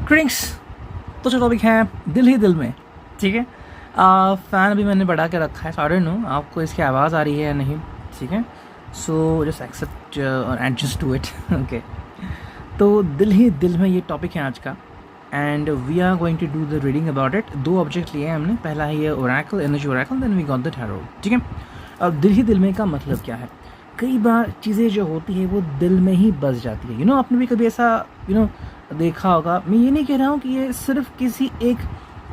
Drinks. तो जो topic है दिल ही दिल में, ठीक है। फ़ैन अभी मैंने बढ़ा के रखा है, आई डोंट नो आपको इसकी आवाज़ आ रही है या नहीं, ठीक है। सो जस्ट एक्सेप्ट और एडजस्ट टू इट, ओके। तो दिल ही दिल में ये टॉपिक है आज का, and we are going to do the reading about it. 2 object लिए हैं हमने, पहला है ये oracle, energy oracle, then we got the tarot, ठीक है। अब दिल ही दिल में का मतलब क्या है? कई बार चीज़ें जो होती है वो दिल में ही बस जाती है, आपने भी कभी ऐसा देखा होगा। मैं ये नहीं कह रहा हूँ कि ये सिर्फ किसी एक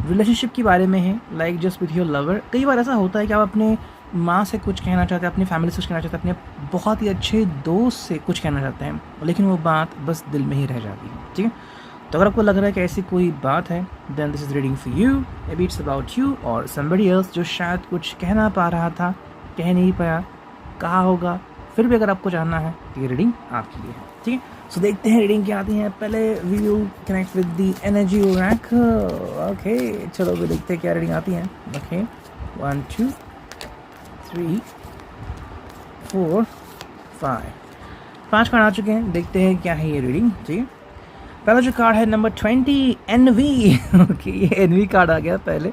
रिलेशनशिप के बारे में है, like just with your lover. कई बार ऐसा होता है कि आप अपने माँ से कुछ कहना चाहते हैं, अपनी फैमिली से कुछ कहना चाहते हैं, अपने बहुत ही अच्छे दोस्त से कुछ कहना चाहते हैं, लेकिन वो बात बस दिल में ही रह जाती है, ठीक है। तो अगर आपको लग रहा है कि ऐसी कोई बात है, then this is reading for you. Maybe it's about you और समबडी एल्स जो शायद कुछ कहना पा रहा था, कह नहीं पाया, कहा होगा। फिर भी अगर आपको जानना है तो ये रीडिंग आपके लिए है, ठीक है। सो देखते हैं रीडिंग क्या आती है। पहले we will connect with the energy oracle, okay. चलो भी देखते हैं क्या रीडिंग आती है, ओके। 1 2 3 4 5 कार्ड आ चुके हैं। देखते हैं क्या है ये रीडिंग, ठीक है। पहला जो कार्ड है नंबर 20, एनवी, ओके। ये एनवी कार्ड आ गया पहले,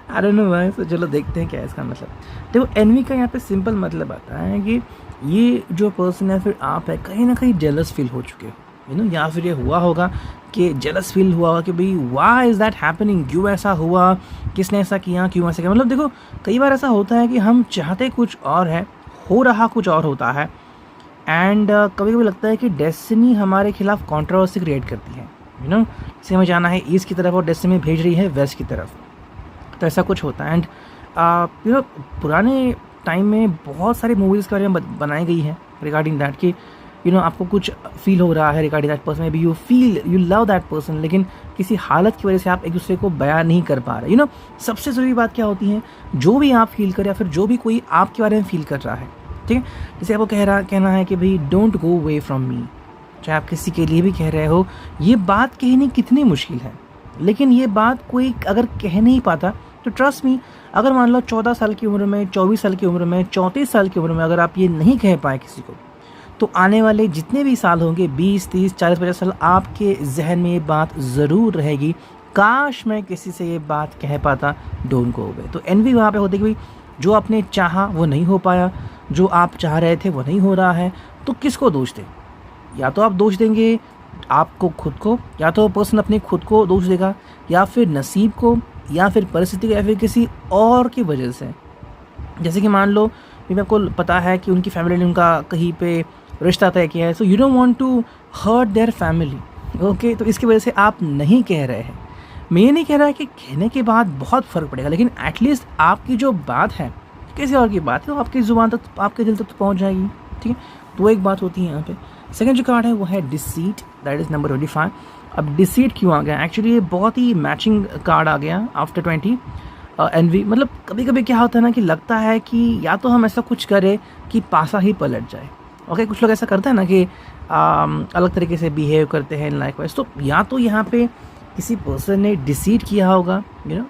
आई डोंट नो व्हाई। तो चलो देखते हैं क्या है इसका मतलब। देखो एनवी का यहाँ पे सिंपल मतलब आता है कि ये जो पर्सन है, फिर आप है, कहीं ना कहीं जेलस फील हो चुके हो, या फिर ये हुआ होगा कि जेलस फील हुआ होगा कि भाई व्हाई इज़ दैट हैपनिंग, क्यों ऐसा हुआ, किसने ऐसा किया, क्यों ऐसा किया। मतलब देखो कई बार ऐसा होता है कि हम चाहते कुछ और है, हो रहा कुछ और होता है, एंड कभी कभी लगता है कि डेस्टिनी हमारे खिलाफ कंट्रोवर्सी क्रिएट करती है, जैसे हमें जाना है ईस्ट की तरफ और डेस्टिनी भेज रही है वेस्ट की तरफ। तो ऐसा कुछ होता है। एंड पुराने टाइम में बहुत सारी मूवीज़ के बारे में बनाई गई है रिगार्डिंग दैट कि आपको कुछ फील हो रहा है regarding that person, may be you love that person, लेकिन किसी हालत की वजह से आप एक दूसरे को बयान नहीं कर पा रहे। सबसे ज़रूरी बात क्या होती है, जो भी आप फील करें या फिर जो भी कोई आपके बारे में फील कर रहा है, ठीक है। जैसे आपको कहना है कि भाई don't go away from me, चाहे आप किसी के लिए भी कह रहे हो, ये बात कहनी कितनी मुश्किल है, लेकिन ये बात कोई अगर कह नहीं पाता तो ट्रस्ट मी, अगर मान लो 14 साल की उम्र में, 24 साल की उम्र में, 34 साल की उम्र में अगर आप ये नहीं कह पाए किसी को, तो आने वाले जितने भी साल होंगे, 20 30 40 50 साल, आपके जहन में ये बात ज़रूर रहेगी, काश मैं किसी से ये बात कह पाता, डोंट गो अवे। तो एनवी वहाँ पे होती है कि भाई जो आपने चाहा वो नहीं हो पाया, जो आप चाह रहे थे वो नहीं हो रहा है, तो किसको दोष दें? या तो आप दोष देंगे आपको खुद को, या तो पर्सन अपने खुद को दोष देगा, या फिर नसीब को, या फिर परिस्थिति को, या फिर किसी और की वजह से। जैसे कि मान लो मेरे को पता है कि उनकी फैमिली ने उनका कहीं पे रिश्ता तय किया है, so you don't want to hurt their family, okay. तो इसकी वजह से आप नहीं कह रहे हैं। मैं ये नहीं कह रहा कि कहने के बाद बहुत फ़र्क पड़ेगा, लेकिन एटलीस्ट आपकी जो बात है किसी और की बात है, वो आपकी ज़ुबान तक, आपके दिल तक तो पहुँच जाएगी, ठीक है। तो एक बात होती है यहाँ पे। सेकंड जो कार्ड है वो है डिसीट, दैट इज़ नंबर 25। अब डिसीट क्यों आ गया? एक्चुअली ये बहुत ही मैचिंग कार्ड आ गया आफ्टर 20 एनवी। मतलब कभी कभी क्या होता है ना कि लगता है कि या तो हम ऐसा कुछ करें कि पासा ही पलट जाए, ओके। कुछ लोग ऐसा करते हैं ना कि अलग तरीके से बिहेव करते हैं लाइक वाइज। तो या तो यहाँ पे किसी पर्सन ने डिसीट किया होगा,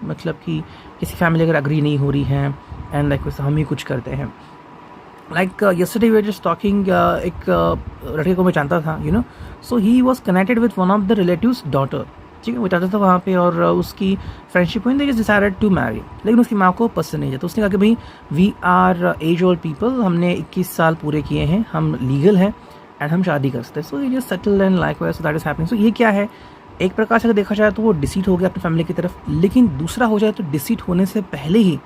मतलब कि किसी फैमिली अगर अग्री नहीं हो रही है एंड लाइक वैसे हम ही कुछ करते हैं। Like yesterday we were just talking, एक लड़के को मैं जानता था, so he was connected with one of the relatives daughter, ठीक है। वो चाहता था वहाँ पे, और उसकी फ्रेंडशिप हुई, they just decided to marry, लेकिन उसकी माँ को पसंद नहीं है। तो उसने कहा कि भाई we are age old people, हमने 21 साल पूरे किए हैं, हम लीगल हैं एंड हम शादी कर सकते हैं। सो ये just settle and like wise, so that is happening. So ये क्या है, एक प्रकार से अगर देखा जाए तो वो डिसीट हो गया अपनी फैमिली की तरफ, लेकिन दूसरा हो जाए तो डिसीट होने से पहले ही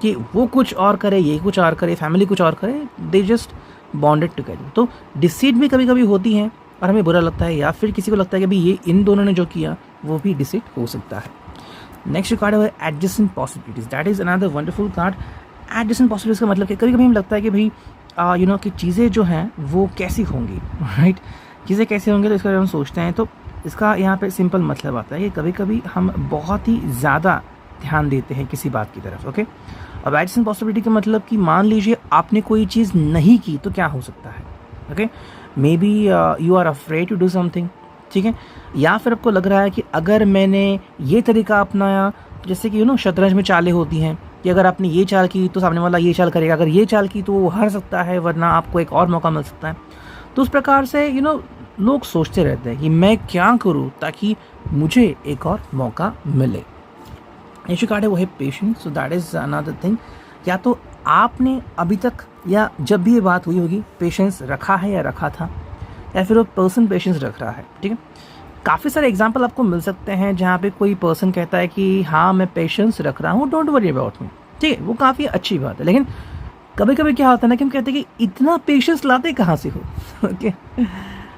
कि वो कुछ और करे, ये कुछ और करे, फैमिली कुछ और करे, दे जस्ट बॉन्डेड टुगेदर। तो डिसीट भी कभी कभी होती है और हमें बुरा लगता है, या फिर किसी को लगता है कि भाई ये इन दोनों ने जो किया वो भी डिसीट हो सकता है। नेक्स्ट कार्ड है adjacent possibilities, that is another wonderful card. Adjacent possibilities का मतलब कि कभी कभी हमें लगता है कि भाई कि चीज़ें जो हैं वो कैसी होंगी, राइट। चीज़ें कैसी होंगी तो इसका हम सोचते हैं। तो इसका यहाँ पे सिंपल मतलब आता है कि कभी कभी हम बहुत ही ज़्यादा ध्यान देते हैं किसी बात की तरफ, ओके। अब एडजेसेंट पॉसिबिलिटी का मतलब कि मान लीजिए आपने कोई चीज़ नहीं की तो क्या हो सकता है, okay. Maybe you are afraid to do something, ठीक है। या फिर आपको लग रहा है कि अगर मैंने ये तरीका अपनाया, तो जैसे कि शतरंज में चालें होती हैं कि अगर आपने ये चाल की तो सामने वाला ये चाल करेगा, अगर ये चाल की तो वो हार सकता है, वरना आपको एक और मौका मिल सकता है। तो उस प्रकार से लोग सोचते रहते हैं कि मैं क्या करूं ताकि मुझे एक और मौका मिले। नेक्स्ट कार्ड है वो है patience. So that is another thing. या तो आपने अभी तक या जब भी ये बात हुई होगी पेशेंस रखा है या रखा था, या फिर वो पर्सन पेशेंस रख रहा है। ठीक है, काफ़ी सारे एग्जांपल आपको मिल सकते हैं जहाँ पे कोई पर्सन कहता है कि हाँ मैं पेशेंस रख रहा हूँ, डोंट वरी अबाउट मी। ठीक है, वो काफ़ी अच्छी बात है। लेकिन कभी कभी क्या होता है ना कि हम कहते हैं कि इतना पेशेंस लाते कहाँ से हो। ओके,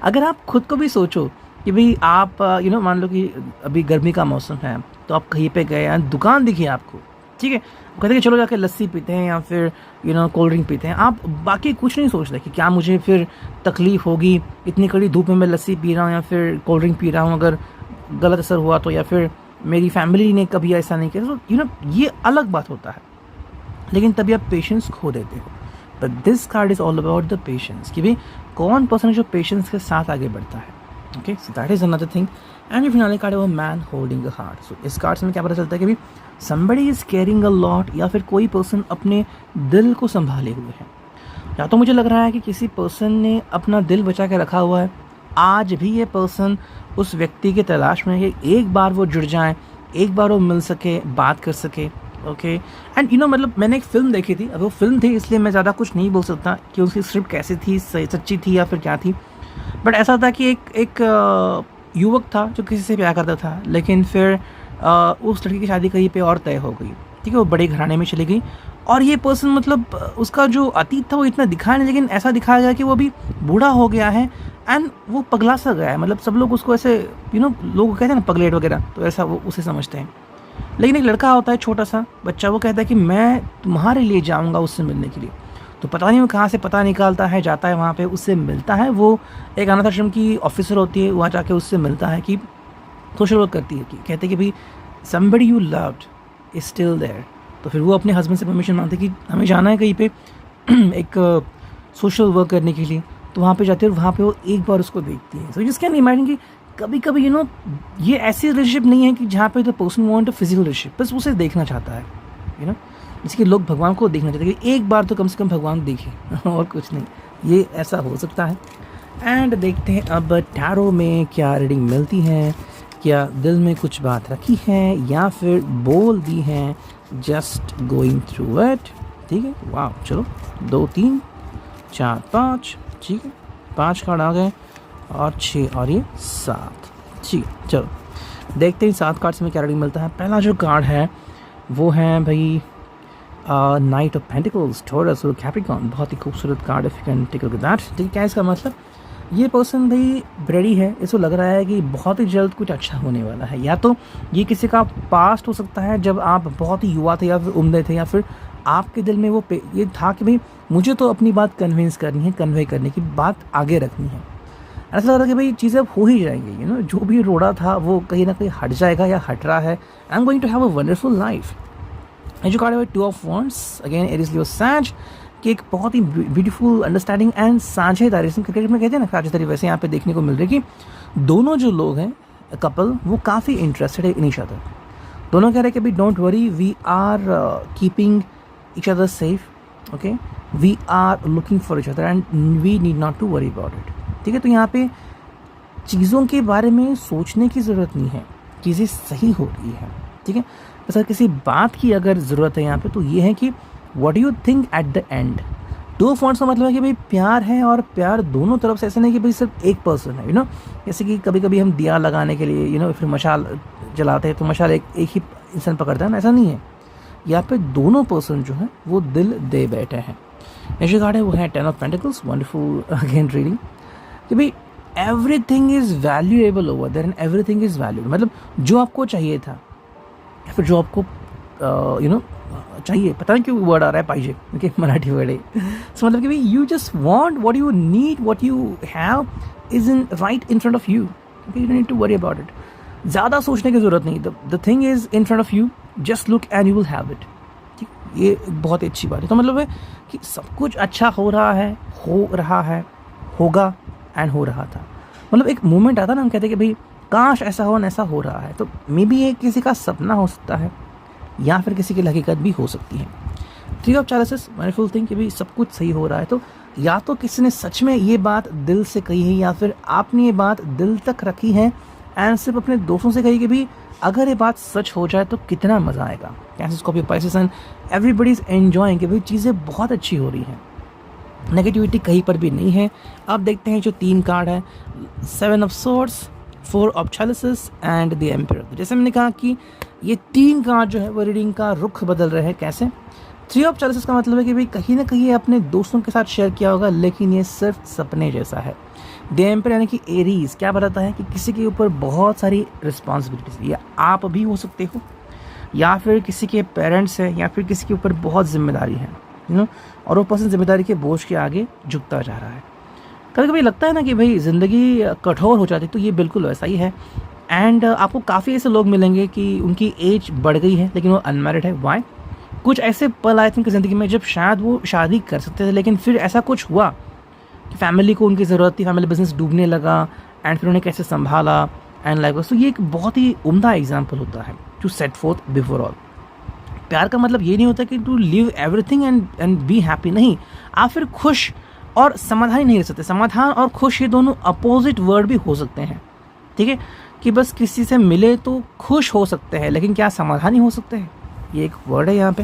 अगर आप खुद को भी सोचो कि भाई आप मान लो कि अभी गर्मी का मौसम है, तो आप कहीं पे गए, दुकान दिखी आपको, ठीक है, कहते हैं कि चलो जाके लस्सी पीते हैं या फिर कोल्ड ड्रिंक पीते हैं। आप बाकी कुछ नहीं सोचते कि क्या मुझे फिर तकलीफ़ होगी, इतनी कड़ी धूप में मैं लस्सी पी रहा हूँ या फिर कोल्ड ड्रिंक पी रहा हूँ, अगर गलत असर हुआ तो, या फिर मेरी फैमिली ने कभी ऐसा नहीं किया तो ये अलग बात होता है। लेकिन तभी आप पेशेंस खो देते हो। But this card is all about the patience, कि भाई कौन पर्सन जो पेशेंस के साथ आगे बढ़ता है। Okay, so that is another thing. And जो फिनाले कार्ड है वो मैन होल्डिंग अ हार्ट। सो इस कार्ड से हमें क्या पता चलता है कि भाई somebody is caring a lot, या फिर कोई पर्सन अपने दिल को संभाले हुए है। या तो मुझे लग रहा है कि किसी पर्सन ने अपना दिल बचा के रखा हुआ है, आज भी ये पर्सन उस व्यक्ति की तलाश में है कि एक बार वो जुड़ जाए, एक बार वो मिल सके, बात कर सके। ओके, एंड मतलब मैंने एक फ़िल्म देखी थी, अब वो फिल्म थी इसलिए मैं ज़्यादा कुछ नहीं बोल सकता कि उसकी स्क्रिप्ट कैसी थी, सच्ची थी या फिर क्या थी। बट ऐसा था कि एक युवक था जो किसी से प्यार करता था, लेकिन फिर उस लड़की की शादी कहीं पे और तय हो गई। ठीक है, वो बड़े घराने में चली गई, और ये पर्सन मतलब उसका जो अतीत था वो इतना दिखाया नहीं, लेकिन ऐसा दिखाया गया कि वो अभी बूढ़ा हो गया है एंड वो पगला सा गया है। मतलब सब लोग उसको ऐसे लोग कहते हैं ना पगलेट वगैरह, तो ऐसा वो उसे समझते हैं। लेकिन एक लड़का होता है छोटा सा बच्चा, वो कहता है कि मैं तुम्हारे लिए जाऊँगा उससे मिलने के लिए। तो पता नहीं वो कहाँ से पता निकालता है, जाता है वहाँ पे, उससे मिलता है। वो एक अनाथ आश्रम की ऑफिसर होती है, वहाँ जाके उससे मिलता है कि सोशल वर्क करती है, कि कहते हैं कि भाई somebody you loved is still there। तो फिर वो अपने हस्बैंड से परमिशन मांगते कि हमें जाना है कहीं पे एक सोशल वर्क करने के लिए। तो वहाँ पे जाते हैं और वहाँ पे वो एक बार उसको देखती है। सो जस्ट कैन इमेजिन कि कभी कभी ये ऐसी रिलेशनशिप नहीं है कि जहाँ पे the person want a physical relationship, बस उसे देखना चाहता है। जैसे कि लोग भगवान को देखना चाहते हैं कि एक बार तो कम से कम भगवान देखे और कुछ नहीं, ये ऐसा हो सकता है। एंड देखते हैं अब टैरो में क्या रीडिंग मिलती है, क्या दिल में कुछ बात रखी है या फिर बोल दी है, जस्ट गोइंग थ्रू इट। ठीक है, वाह, चलो 2 3 4 5, ठीक है, 5 कार्ड आ गए और 6 और ये 7। ठीक है, चलो देखते हैं 7 कार्ड से में क्या रीडिंग मिलता है। पहला जो कार्ड है वो है भाई नाइट ऑफ पेंटिकल्स, टॉरस और कैप्रिकॉर्न। बहुत ही खूबसूरत card, if you can take a look at that. ठीक है, क्या इसका मतलब, ये पर्सन भाई रेडी है, इसको लग रहा है कि बहुत ही जल्द कुछ अच्छा होने वाला है। या तो ये किसी का पास्ट हो सकता है जब आप बहुत ही युवा थे या फिर उम्र थे, या फिर आपके दिल में वो ये था कि भाई मुझे तो अपनी बात कन्विंस करनी है, कन्वे करने की बात आगे रखनी है। ऐसा लग रहा है कि भाई चीज़ें अब हो ही जाएंगी, जो भी रोड़ा था वो कहीं ना कहीं हट जाएगा या हट रहा है। I am going to have a wonderful life. जो कार्ड है 2 of wands, again Aries Leo says, कि एक बहुत ही ब्यूटीफुल अंडरस्टैंडिंग एंड साझेदारी, क्रिकेट में कहते हैं ना साझेदारी, वैसे यहाँ पे देखने को मिल रही है कि दोनों जो लोग हैं कपल वो काफ़ी इंटरेस्टेड है इन ईच अदर। दोनों कह रहे हैं कि भाई don't worry, we are keeping each other safe, okay, we are looking for each other and we need not to worry about it. ठीक है, तो यहाँ पे चीज़ों के बारे में सोचने की ज़रूरत नहीं है, चीज़ें सही हो रही है। ठीक है, बस अगर किसी बात की अगर ज़रूरत है यहाँ पे तो ये है कि what do you think at the end. 2 fonts का मतलब है कि भाई प्यार है, और प्यार दोनों तरफ से, ऐसा नहीं कि भाई सिर्फ एक पर्सन है। जैसे कि कभी कभी हम दिया लगाने के लिए फिर मशाल जलाते हैं तो मशाल एक ही इंसान पकड़ता है ना, ऐसा नहीं है। यहाँ पे दोनों पर्सन जो है वो दिल दे बैठे हैं। नेक्स्ट कार्ड है वो है 10 of pentacles, wonderful again reading, कि भाई everything is valuable over there and everything is valued. मतलब जो आपको चाहिए था या फिर जो आपको चाहिए, पता नहीं क्यों वर्ड आ रहा है पाइजे, ओके, मराठी वर्ड है। सो मतलब कि भाई you just want what you need, what you have is in right in front of you, okay, you don't need to worry about it. ज़्यादा सोचने की ज़रूरत नहीं, the thing is in front of you, just look and you will have it. ठीक, ये बहुत ही अच्छी बात है। तो मतलब है कि सब कुछ अच्छा हो रहा है, होगा एंड हो रहा था। मतलब एक मोमेंट आता ना, हम कहते हैं कि भाई काश ऐसा हो, ऐसा हो रहा है। तो मे बी ये किसी का सपना हो सकता है या फिर किसी की हकीकत भी हो सकती है। 3 ऑफ चैलेंजेस, वंडरफुल थिंग कि भाई सब कुछ सही हो रहा है। तो या तो किसी ने सच में ये बात दिल से कही है या फिर आपने ये बात दिल तक रखी है एंड सिर्फ अपने दोस्तों से कही कि भी अगर ये बात सच हो जाए तो कितना मज़ा आएगा। कैसे Scorpio Pisces and everybody is enjoying कि भाई चीज़ें बहुत अच्छी हो रही हैं, नेगेटिविटी कहीं पर भी नहीं है। अब देखते हैं जो 3 कार्ड है, 7 of swords, 4 of chalices and the emperor. जैसे मैंने कहा कि ये 3 कार्ड जो है वो रीडिंग का रुख बदल रहे हैं। कैसे? 3 ऑफ चैलिसेस का मतलब है कि भाई कहीं ना कहीं अपने दोस्तों के साथ शेयर किया होगा लेकिन ये सिर्फ सपने जैसा है। द एम्परर यानी कि एरीज क्या बताता है कि किसी के ऊपर बहुत सारी रिस्पॉन्सिबिलिटीज, या आप भी हो सकते हो या फिर किसी के पेरेंट्स हैं या फिर किसी के ऊपर बहुत जिम्मेदारी है, और वो पर्सन जिम्मेदारी के बोझ के आगे झुकता जा रहा है। कभी कभी लगता है ना कि भाई ज़िंदगी कठोर हो जाती, तो ये बिल्कुल वैसा ही है। एंड आपको काफ़ी ऐसे लोग मिलेंगे कि उनकी एज बढ़ गई है लेकिन वो अनमैरिड है। वाई? कुछ ऐसे पल आए थे उनकी ज़िंदगी में जब शायद वो शादी कर सकते थे लेकिन फिर ऐसा कुछ हुआ कि फैमिली को उनकी ज़रूरत थी, फैमिली बिजनेस डूबने लगा एंड फिर उन्हें कैसे संभाला एंड लाइक। तो ये एक बहुत ही उम्दा एग्जाम्पल होता है to set forth before all. प्यार का मतलब ये नहीं होता कि to live everything and be happy, नहीं। आप फिर खुश और समाधान ही नहीं रह सकते। समाधान और खुश ये दोनों अपोजिट वर्ड भी हो सकते हैं, ठीक है, कि बस किसी से मिले तो खुश हो सकते हैं लेकिन क्या समाधान ही हो सकते हैं? ये एक वर्ड है यहाँ पे।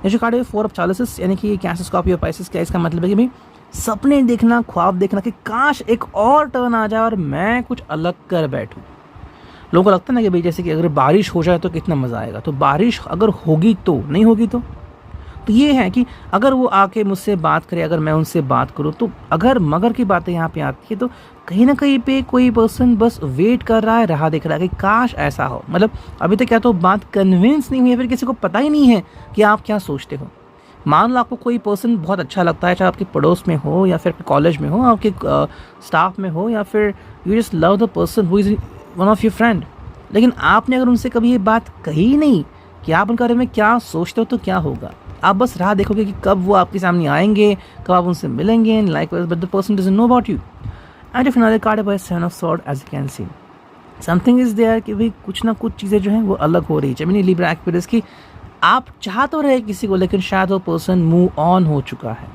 जैसे कार्ड है 4 ऑफ चैलिसेस यानी कि कैंसर, स्कॉर्पियो, पाइसेस। क्या इसका मतलब है कि भाई सपने देखना, ख्वाब देखना कि काश एक और टर्न आ जाए और मैं कुछ अलग कर बैठूं। लोगों को लगता है ना कि भाई जैसे कि अगर बारिश हो जाए तो कितना मज़ा आएगा, तो बारिश अगर होगी तो नहीं होगी तो ये है कि अगर वो आके मुझसे बात करे, अगर मैं उनसे बात करूँ, तो अगर मगर की बातें यहाँ पे आती है तो कहीं ना कहीं पे कोई पर्सन बस वेट कर रहा है, राह देख रहा है कि काश ऐसा हो। मतलब अभी तक क्या तो बात कन्विंस नहीं हुई है, फिर किसी को पता ही नहीं है कि आप क्या सोचते हो। मान लो आपको कोई पर्सन बहुत अच्छा लगता है, चाहे आपके पड़ोस में हो या फिर कॉलेज में हो, आपके स्टाफ में हो, या फिर you just love the person who is one of your friend, लेकिन आपने अगर उनसे कभी ये बात कही नहीं कि आप उनके बारे में क्या सोचते हो, तो क्या होगा? आप बस राह देखोगे कि कब वो आपके सामने आएंगे, कब आप उनसे मिलेंगे, like but the person doesn't know about you. And if another card है 7 of sword, as you can see something is there कि भाई कुछ ना कुछ चीज़ें जो हैं वो अलग हो रही है। जेमिनी, लिब्रा, एक्वेरियस की आप चाह तो रहे किसी को लेकिन शायद वो पर्सन मूव ऑन हो चुका है,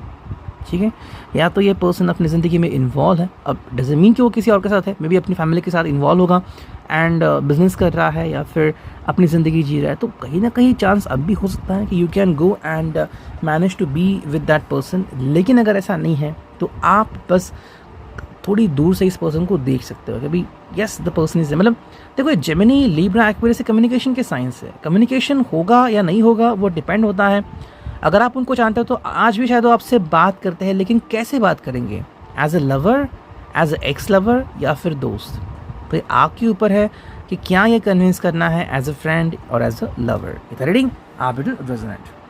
ठीक है, या तो ये पर्सन अपनी ज़िंदगी में इन्वॉल्व है। अब डजंट मीन कि वो किसी और के साथ है, मे बी अपनी फैमिली के साथ इन्वॉल्व होगा एंड बिजनेस कर रहा है या फिर अपनी ज़िंदगी जी रहा है। तो कहीं ना कहीं चांस अब भी हो सकता है कि you can go and manage to be with that person. लेकिन अगर ऐसा नहीं है तो आप बस थोड़ी दूर से इस पर्सन को देख सकते हो कि भाई यस द पर्सन इज, मतलब देखो जेमिनी, लिब्रा, एक्वेरियस से कम्युनिकेशन के साइंस है। कम्युनिकेशन होगा या नहीं होगा वो डिपेंड होता है। अगर आप उनको जानते हो तो आज भी शायद वो आपसे बात करते हैं, लेकिन कैसे बात करेंगे? As a lover, as a ex lover, या फिर दोस्त? तो ये आपके ऊपर है कि क्या ये कन्विंस करना है एज अ फ्रेंड और एज अ लवर। रीडिंग आप रेजोनेट।